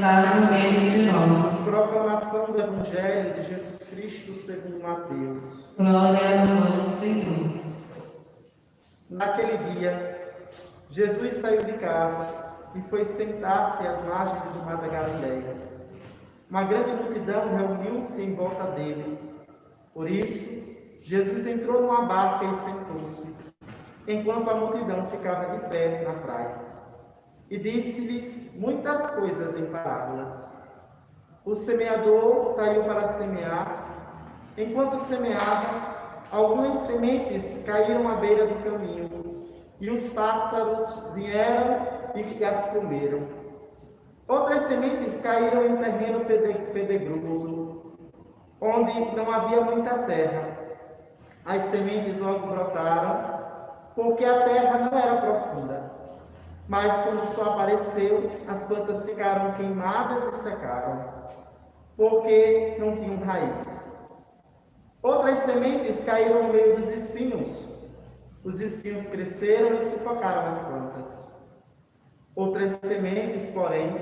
está no meio de nós. Proclamação do Evangelho de Jesus Cristo segundo Mateus. Glória a vós, Senhor. Naquele dia, Jesus saiu de casa e foi sentar-se às margens do mar da Galileia. Uma grande multidão reuniu-se em volta dele. Por isso, Jesus entrou numa barca e sentou-se, enquanto a multidão ficava de pé na praia. E disse-lhes muitas coisas em parábolas. O semeador saiu para semear. Enquanto semeava, algumas sementes caíram à beira do caminho, e os pássaros vieram e as comeram. Outras sementes caíram em terreno pedregoso, onde não havia muita terra. As sementes logo brotaram, porque a terra não era profunda. Mas quando o sol apareceu, as plantas ficaram queimadas e secaram, porque não tinham raízes. Outras sementes caíram no meio dos espinhos. Os espinhos cresceram e sufocaram as plantas. Outras sementes, porém,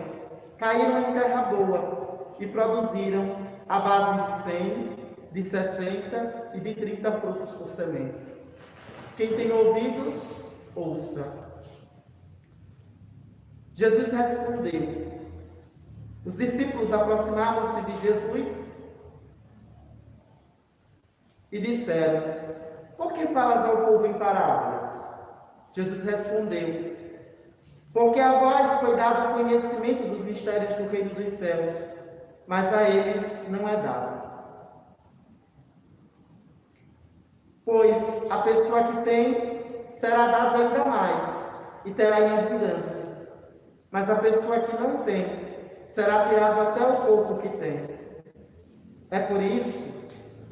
caíram em terra boa e produziram à base de 100, de 60 e de 30 frutos por semente. Quem tem ouvidos, ouça. Jesus respondeu. Os discípulos aproximaram-se de Jesus e disseram: por que falas ao povo em parábolas? Jesus respondeu: porque a vós foi dado o conhecimento dos mistérios do reino dos céus, mas a eles não é dado. Pois a pessoa que tem será dado ainda mais e terá em abundância. Mas a pessoa que não tem será tirado até o pouco que tem. É por isso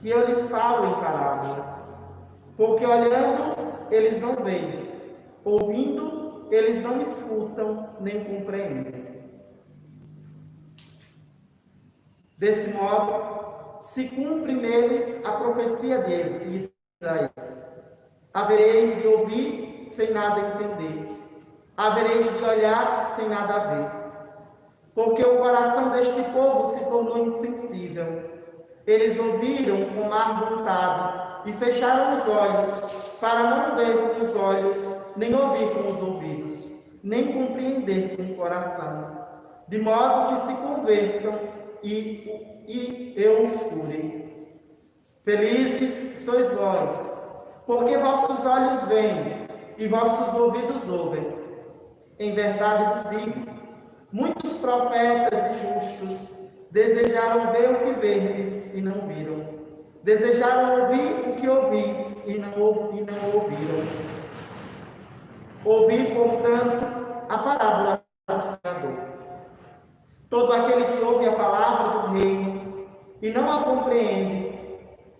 que eu lhes falo em parábolas. Porque olhando, eles não veem. Ouvindo, eles não escutam nem compreendem. Desse modo, se cumpre neles a profecia de Isaías. Havereis de ouvir sem nada entender. Havereis de olhar sem nada ver. Porque o coração deste povo se tornou insensível. Eles ouviram com má vontade e fecharam os olhos, para não ver com os olhos, nem ouvir com os ouvidos, nem compreender com o coração, de modo que se convertam e eu os cure. Felizes sois vós, porque vossos olhos veem e vossos ouvidos ouvem. Em verdade vos digo, muitos profetas e justos desejaram ver o que verdes e não viram. Desejaram ouvir o que ouvis e não ouviram. Ouvi, portanto, a parábola do semeador. Todo aquele que ouve a palavra do reino e não a compreende,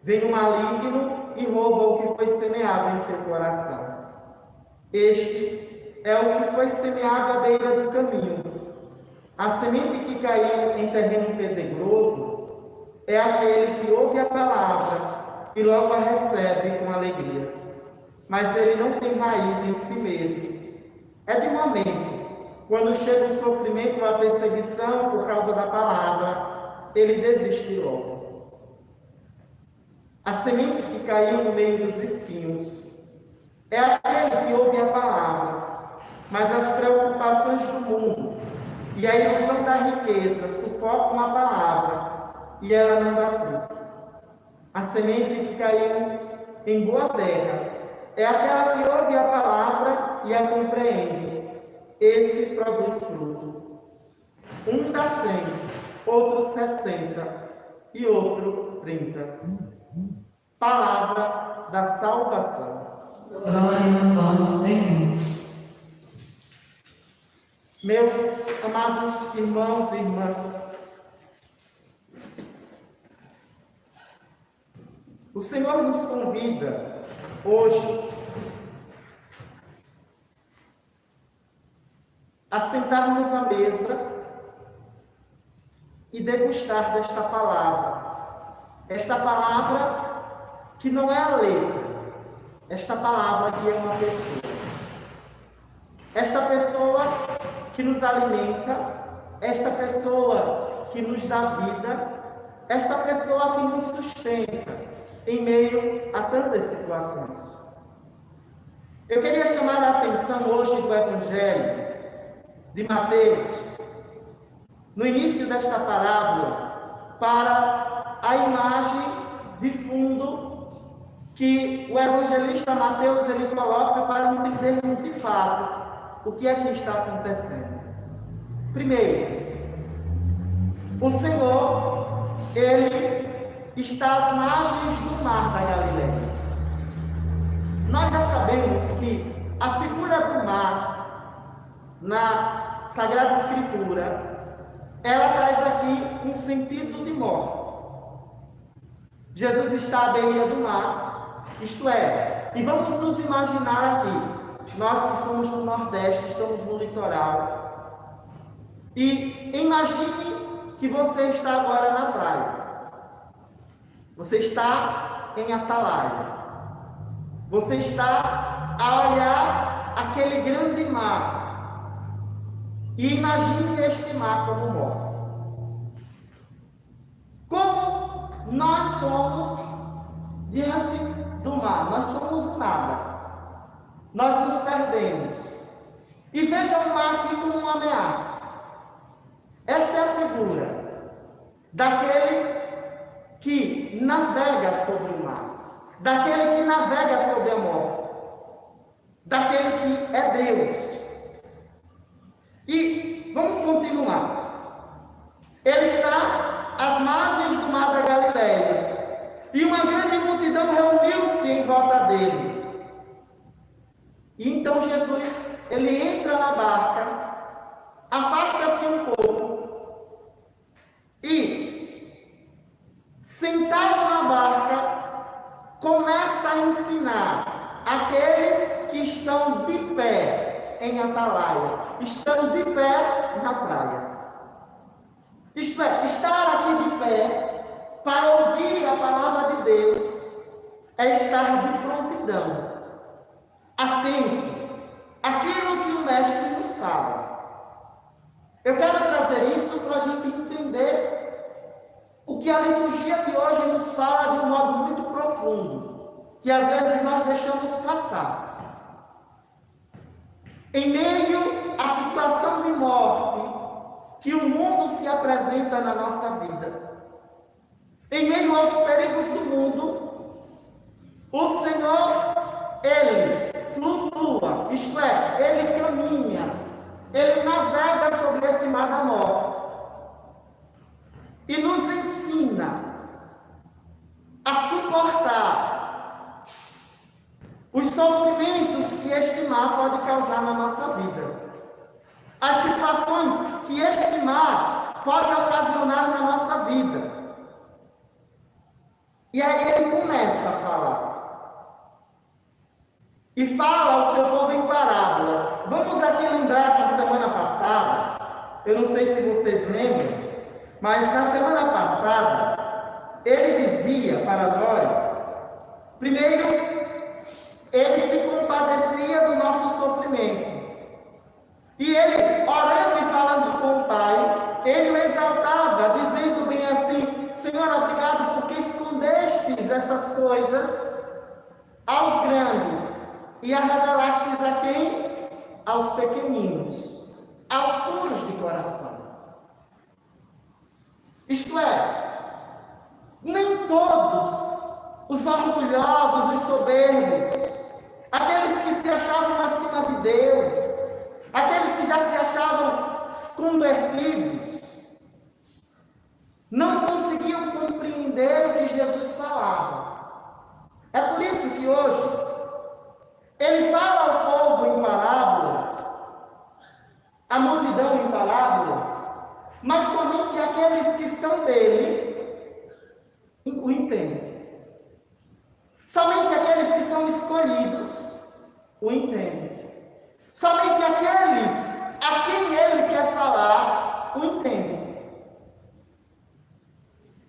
vem o maligno e rouba o que foi semeado em seu coração. Este é o que foi semeado à beira do caminho. A semente que caiu em terreno pedregoso é aquele que ouve a palavra e logo a recebe com alegria. Mas ele não tem raiz em si mesmo. É de momento, quando chega o sofrimento ou a perseguição por causa da palavra, ele desiste logo. A semente que caiu no meio dos espinhos é aquele que ouve a palavra, mas as preocupações do mundo e a ilusão da riqueza sufocam a palavra e ela não dá fruto. A semente que caiu em boa terra é aquela que ouve a palavra e a compreende. Esse produz fruto. Um dá 100, outro 60 e outro 30. Palavra da salvação. Glória a vós, Senhor. Meus amados irmãos e irmãs, o Senhor nos convida hoje a sentarmos à mesa e degustar desta palavra. Esta palavra que não é a letra, esta palavra que é uma pessoa. Esta pessoa que nos alimenta, esta pessoa que nos dá vida, esta pessoa que nos sustenta em meio a tantas situações. Eu queria chamar a atenção hoje do Evangelho de Mateus, no início desta parábola, para a imagem de fundo que o evangelista Mateus ele coloca para entendermos de fato o que é que está acontecendo. Primeiro, o Senhor, ele está às margens do mar da Galileia. Nós já sabemos que a figura do mar na Sagrada Escritura ela traz aqui um sentido de morte. Jesus está à beira do mar, isto é, e vamos nos imaginar aqui, nós que somos do Nordeste, estamos no litoral, e imagine que você está agora na praia, você está em Atalaia, você está a olhar aquele grande mar, e imagine este mar como morte. Como nós somos diante do mar, nós somos o nada. Nós nos perdemos. E veja o mar aqui como uma ameaça. Esta é a figura daquele que navega sobre o mar, daquele que navega sobre a morte, daquele que é Deus. E vamos continuar. Ele está às margens do mar da Galileia. E uma grande multidão reuniu-se em volta dele. E então Jesus, ele entra na barca, afasta-se um pouco e, sentado na barca, começa a ensinar aqueles que estão de pé em Atalaia, estão de pé na praia. Isto é, estar aqui de pé para ouvir a palavra de Deus é estar de prontidão, atento àquilo que o Mestre nos fala. Eu quero trazer isso para a gente entender o que a liturgia de hoje nos fala de um modo muito profundo, que às vezes nós deixamos passar. Em meio à situação de morte que o mundo se apresenta na nossa vida, em meio aos perigos do mundo, o Senhor, ele flutua, isto é, ele caminha, ele navega sobre esse mar da morte e nos ensina a suportar os sofrimentos que este mar pode causar na nossa vida, as situações que este mar pode ocasionar na nossa vida. E aí ele começa a falar. E fala ao seu povo em parábolas. Vamos aqui lembrar na semana passada, eu não sei se vocês lembram, mas na semana passada, ele dizia para nós, primeiro, ele se compadecia do nosso sofrimento. E ele, orando e falando com o Pai, ele o exaltava, dizendo bem assim: Senhor, obrigado porque escondestes essas coisas aos grandes e a revelastes a quem? Aos pequeninos, aos puros de coração. Isto é, nem todos os orgulhosos, os soberbos, aqueles que se achavam acima de Deus, aqueles que já se achavam convertidos, não conseguiam compreender o que Jesus falava. É por isso que hoje ele fala ao povo em parábolas, a multidão em parábolas, mas somente aqueles que são dele o entendem. Somente aqueles que são escolhidos o entendem. Somente aqueles a quem ele quer falar o entendem.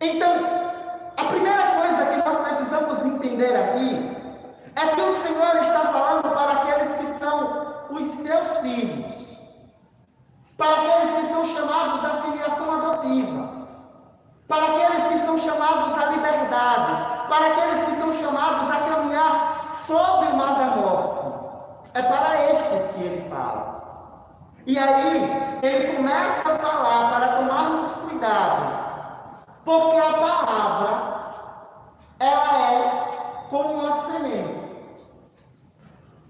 Então, a primeira coisa que nós precisamos entender aqui é que o Senhor está falando para aqueles que são os seus filhos, para aqueles que são são chamados à filiação adotiva, para aqueles que são chamados à liberdade, para aqueles que são chamados a caminhar sobre o mar da morte. É para estes que ele fala. E aí, ele começa a falar para tomarmos cuidado, porque a palavra, ela é como uma semente.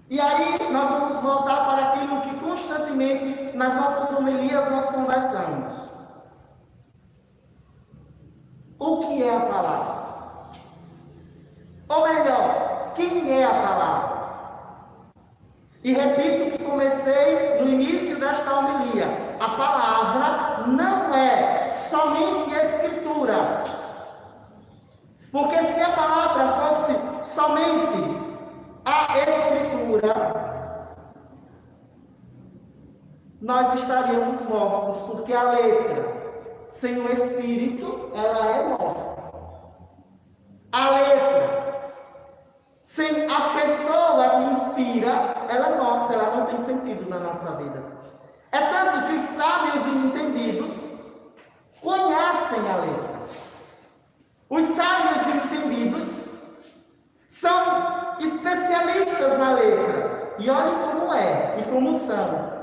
E aí, nós vamos voltar para aquilo que constantemente nas nossas homilias nós conversamos. O que é a palavra? Ou melhor, quem é a palavra? E repito que comecei no início desta homilia. A palavra não é somente escritura. Porque se a palavra fosse somente a escritura, nós estaríamos mortos, porque a letra sem o espírito, ela é morta. A letra sem a pessoa que inspira, ela é morta, ela não tem sentido na nossa vida. É tanto que os sábios e entendidos conhecem a letra. Os sábios e entendidos são especialistas na letra. E olhem como é e como são.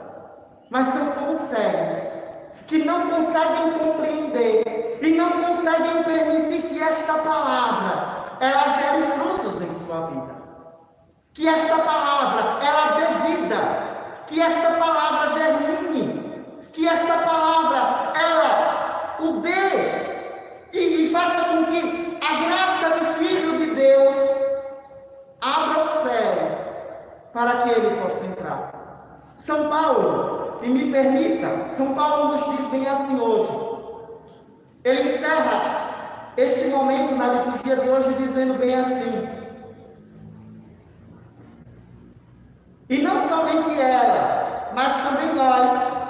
Mas são como cegos, que não conseguem compreender e não conseguem permitir que esta palavra ela gere frutos em sua vida. Que esta palavra ela dê vida, que esta palavra germine, que esta palavra ela o dê e faça com que a graça do Filho de Deus abra o céu para que ele possa entrar. São Paulo, e me permita, São Paulo nos diz bem assim hoje. Ele encerra este momento na liturgia de hoje dizendo bem assim: e não somente ela, mas também nós,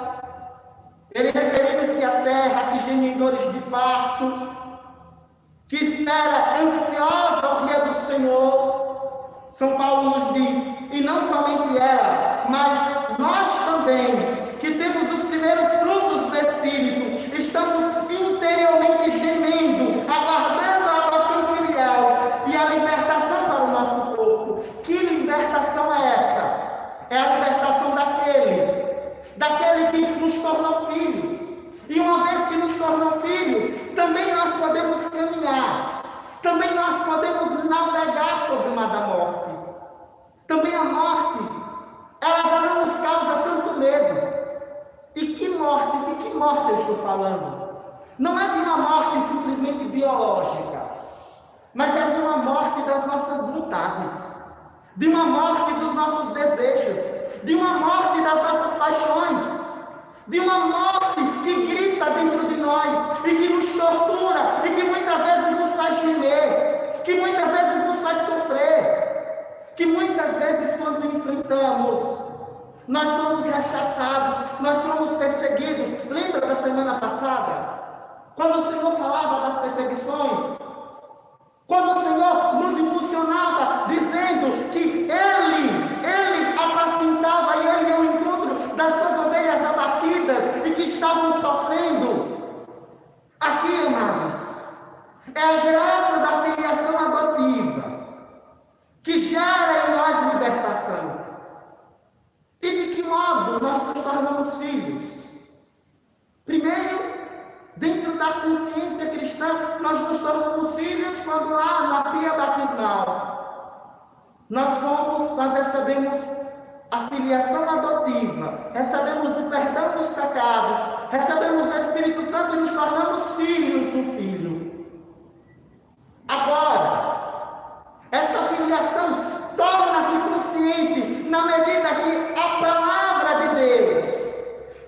ele referindo-se à terra que geme em dores de parto, que espera ansiosa o dia do Senhor. São Paulo nos diz, e não somente ela, mas nós também, que temos os primeiros frutos do Espírito, estamos interiormente gemendo, aguardando a adoção filial e a libertação para o nosso corpo. Que libertação é essa? É a libertação daquele que nos tornou filhos. E uma vez que nos tornou filhos, também nós podemos caminhar, também nós podemos navegar sobre o mar da morte. Também a morte, ela já não nos causa tanto medo. E que morte? De que morte eu estou falando? Não é de uma morte simplesmente biológica, mas é de uma morte das nossas vontades, de uma morte dos nossos desejos, de uma morte das nossas paixões, de uma morte que grita dentro de nós e que nos tortura e que muitas vezes nos faz gemer, que muitas vezes nos faz sofrer, que muitas vezes quando enfrentamos, nós somos rechaçados, nós somos perseguidos. Lembra da semana passada? Quando o Senhor falava das perseguições? Quando o Senhor nos impulsionava, dizendo que Ele apacentava e Ele ia ao encontro das suas ovelhas abatidas e que estavam sofrendo. Aqui, amados, é a graça da filiação adotiva que gera em nós libertação. E de que modo nós nos tornamos filhos? Primeiro, dentro da consciência cristã, nós nos tornamos filhos quando lá na pia batismal nós recebemos a filiação adotiva, recebemos o perdão dos pecados, recebemos o Espírito Santo e nos tornamos filhos do Filho. Agora, esta filiação torna-se consciente na medida que a palavra de Deus,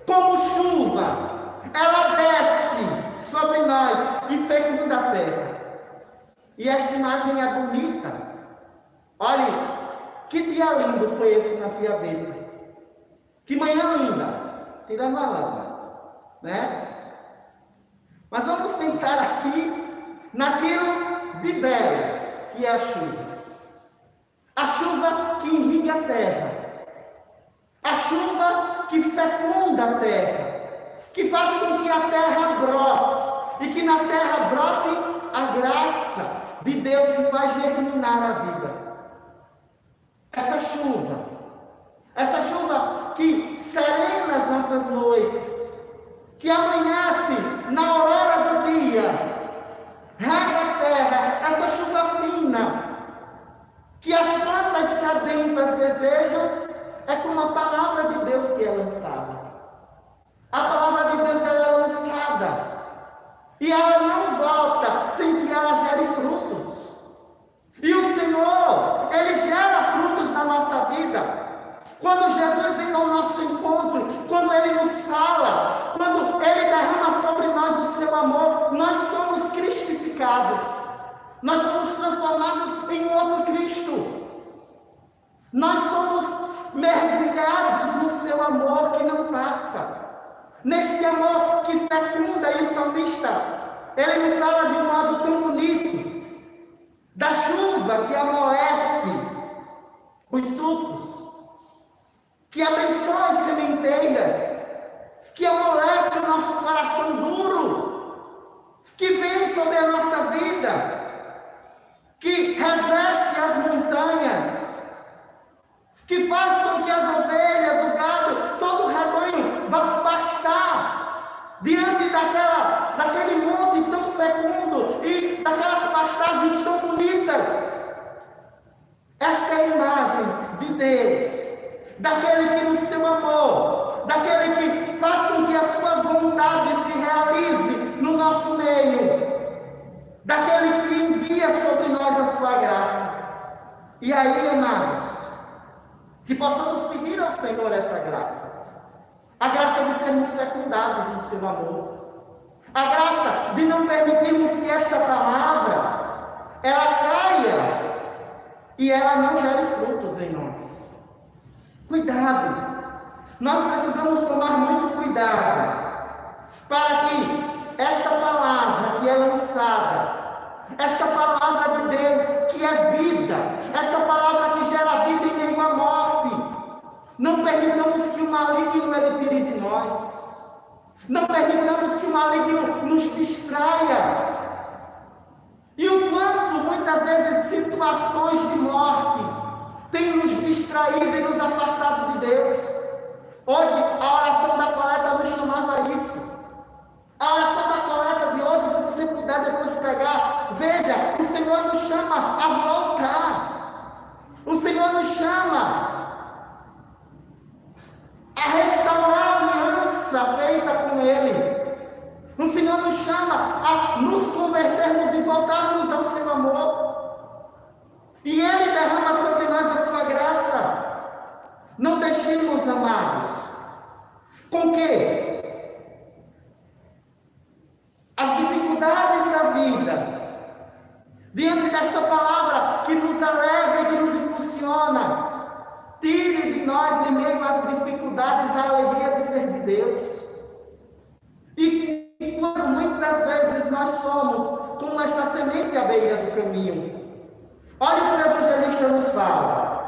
como chuva, ela desce sobre nós e fecunda a terra. E esta imagem é bonita. Olhe, que dia lindo foi esse na Piabeta. Que manhã linda, tirando a lama, né? Mas vamos pensar aqui naquilo de belo que é a chuva. A chuva que irriga a terra. A chuva que fecunda a terra. que faz com que a terra brote, e que na terra brote a graça de Deus que faz germinar a vida. Essa chuva que serena as nossas noites, que amanhece na aurora do dia, rega a terra, essa chuva fina, que as plantas sedentas desejam, é como a palavra de Deus que é lançada. A palavra de Deus ela é lançada, e ela não volta sem que ela gere frutos. E o Senhor, Ele gera frutos na nossa vida. Quando Jesus vem ao nosso encontro, quando Ele nos fala, quando Ele derrama sobre nós o seu amor, nós somos cristificados. Nós somos transformados em um outro Cristo. Nós somos mergulhados no seu amor que não passa. Neste amor que fecunda, e o salmista, ele nos fala de um modo tão bonito, da chuva que amolece os sulcos, que abençoa as sementeiras, que amolece o nosso coração duro, que vem sobre a nossa vida, que reveste as montanhas, que faz com que as ovelhas, o gado, todo o rebanho vá pastar diante daquele monte tão fecundo e daquelas pastagens tão bonitas. Esta é a imagem de Deus, daquele que no seu amor, daquele que faz com que a sua vontade se realize no nosso meio, daquele que envia sobre nós a sua graça. E aí, amados, que possamos pedir ao Senhor essa graça, a graça de sermos fecundados no seu amor, a graça de não permitirmos que esta palavra ela caia e ela não gere frutos em nós. Cuidado, nós precisamos tomar muito cuidado para que esta palavra que é lançada, esta palavra de Deus que é vida, esta palavra que gera vida em meio à morte, não permitamos que o maligno ele tire de nós, não permitamos que o maligno nos distraia. E o quanto muitas vezes situações de morte têm nos distraído e nos afastado de Deus. Hoje a oração da coleta nos chamava isso. A oração da coleta de hoje, se você puder depois pegar, veja, o Senhor nos chama a voltar. O Senhor nos chama a restaurar a aliança feita com Ele. O Senhor nos chama a nos convertermos e voltarmos ao seu amor. E Ele derrama sobre nós a sua graça. Não deixemos, amados, com que as dificuldades da vida, diante desta palavra que nos alegra e que nos impulsiona, tire de nós, em meio às dificuldades, a alegria de ser de Deus. E quando muitas vezes nós somos como esta semente à beira do caminho, olha o que o evangelista nos fala.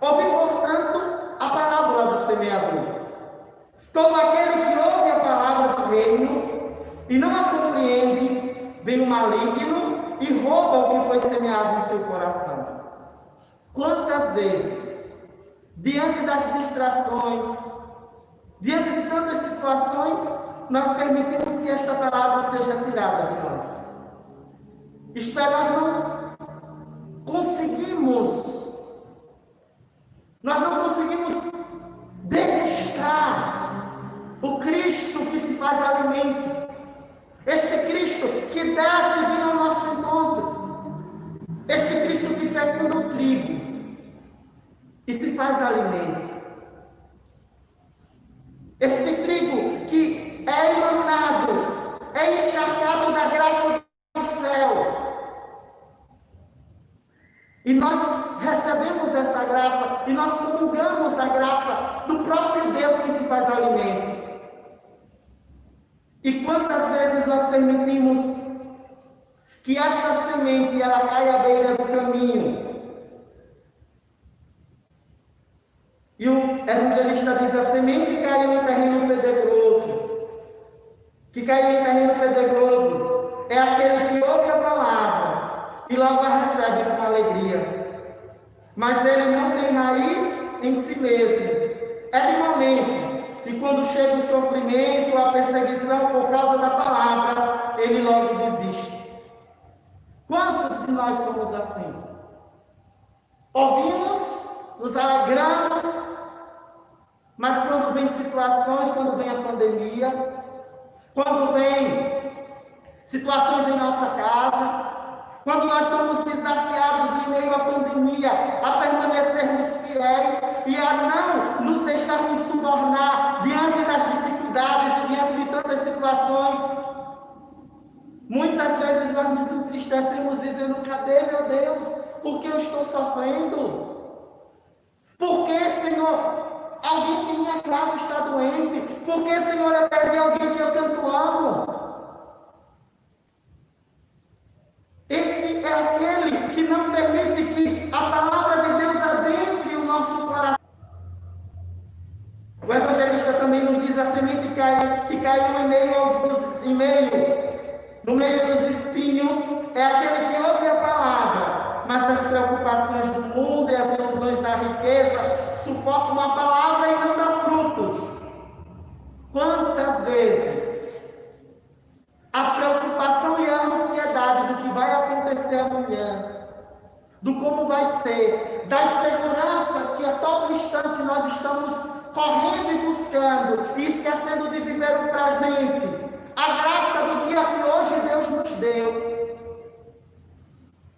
Ouve, portanto, a parábola do semeador. Todo aquele que ouve a palavra do reino e não a compreende, vem o maligno e rouba o que foi semeado em seu coração. Quantas vezes, diante das distrações, diante de tantas situações, nós permitimos que esta palavra seja tirada de nós. Isto é, nós não conseguimos degustar o Cristo que se faz alimento, este Cristo que desce e vem ao nosso encontro, este Cristo que fecunda o trigo e se faz alimento, este trigo que é emanado, é encharcado da graça do céu. E nós recebemos essa graça, e nós comungamos da graça do próprio Deus que se faz alimento. E quantas vezes nós permitimos que esta semente ela caia à beira do caminho? E o evangelista diz: a semente caiu em terreno pedregoso, que caiu em terreno pedregoso é aquele que ouve a palavra e logo a recebe com alegria. Mas ele não tem raiz em si mesmo. É de momento, e quando chega o sofrimento, a perseguição por causa da palavra, ele logo desiste. Quantos de nós somos assim? Ouvimos, nos alegramos, mas quando vem situações, quando vem a pandemia, quando vem situações em nossa casa, quando nós somos desafiados em meio à pandemia a permanecermos fiéis e a não nos deixarmos subornar diante das dificuldades e diante de tantas situações, muitas vezes nós nos entristecemos dizendo: cadê, meu Deus? Por que eu estou sofrendo? Por que, Senhor, alguém que em minha casa está doente? Por que, Senhor, eu perdi alguém que eu tanto amo? Esse é aquele que não permite que a palavra de Deus adentre o nosso coração. O evangelista também nos diz: a semente que caiu no meio dos espinhos é aquele que ouve a palavra, mas as preocupações do mundo e as ilusões da riqueza sufocam a palavra e não dá frutos. Quantas vezes a preocupação e a ansiedade do que vai acontecer amanhã, do como vai ser, das seguranças que a todo instante nós estamos correndo e buscando e esquecendo de viver o presente, a graça do dia que hoje Deus nos deu,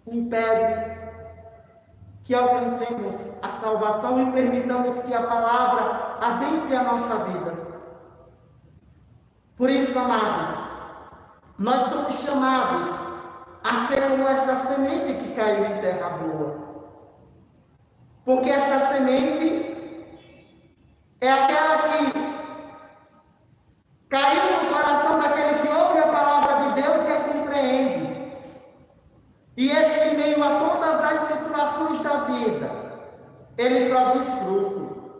impede que alcancemos a salvação e permitamos que a palavra adentre a nossa vida. Por isso, amados, nós somos chamados a ser como esta semente que caiu em terra boa. Porque esta semente é aquela que caiu no coração daquele que ouve a palavra de Deus e a compreende. E este, em meio a todas as situações da vida, ele produz fruto.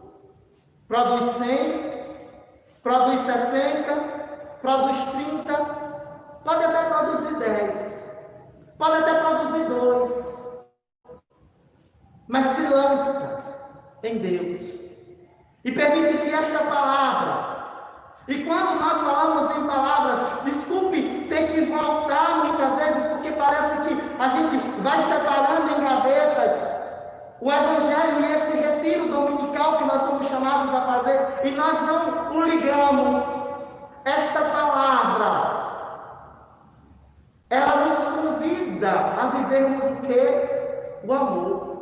Produz 100, produz 60, produz 30, pode até produzir 10, pode até produzir 2, mas se lança em Deus e permite que esta palavra, e quando nós falamos em palavra, desculpe ter que voltar muitas vezes, porque parece que a gente vai separando em gavetas o evangelho e esse retiro dominical que nós somos chamados a fazer, e nós não o ligamos. Esta palavra, ela nos convida a vivermos o quê? O amor.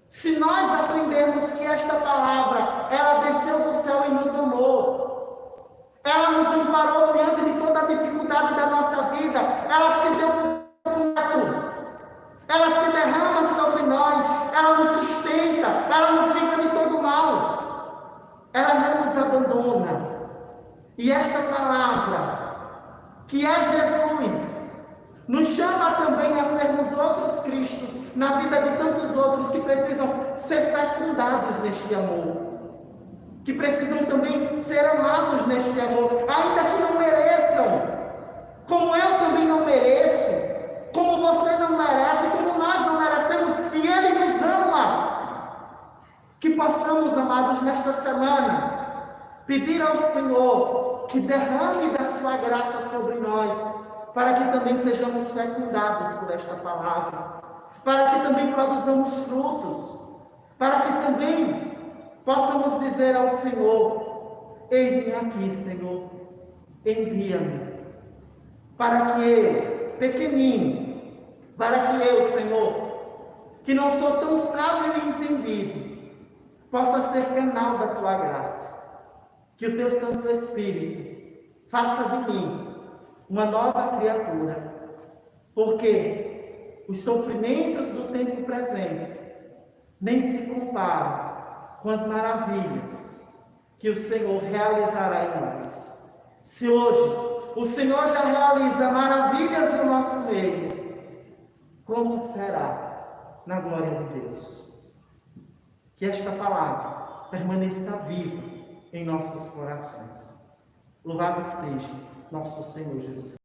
Se nós aprendermos que esta palavra, ela desceu do céu e nos amou, ela nos amparou diante de toda a dificuldade da nossa vida, ela se deu completo, ela se derrama sobre nós, ela nos sustenta, ela nos livra de todo mal, ela não nos abandona. E esta palavra, que é Jesus, nos chama também a sermos outros Cristos na vida de tantos outros que precisam ser fecundados neste amor, que precisam também ser amados neste amor, ainda que não mereçam, como eu também não mereço, como você não merece, como nós não merecemos, e Ele nos ama. Que possamos, amados, nesta semana, pedir ao Senhor que derrame da sua graça sobre nós, para que também sejamos fecundados por esta palavra, para que também produzamos frutos, para que também possamos dizer ao Senhor: eis-me aqui, Senhor, envia-me, para que eu, pequenino, para que eu, Senhor, que não sou tão sábio e entendido, possa ser canal da tua graça. Que o teu Santo Espírito faça de mim uma nova criatura, porque os sofrimentos do tempo presente nem se comparam com as maravilhas que o Senhor realizará em nós. Se hoje o Senhor já realiza maravilhas no nosso meio, como será na glória de Deus? Que esta palavra permaneça viva em nossos corações. Louvado seja nosso Senhor Jesus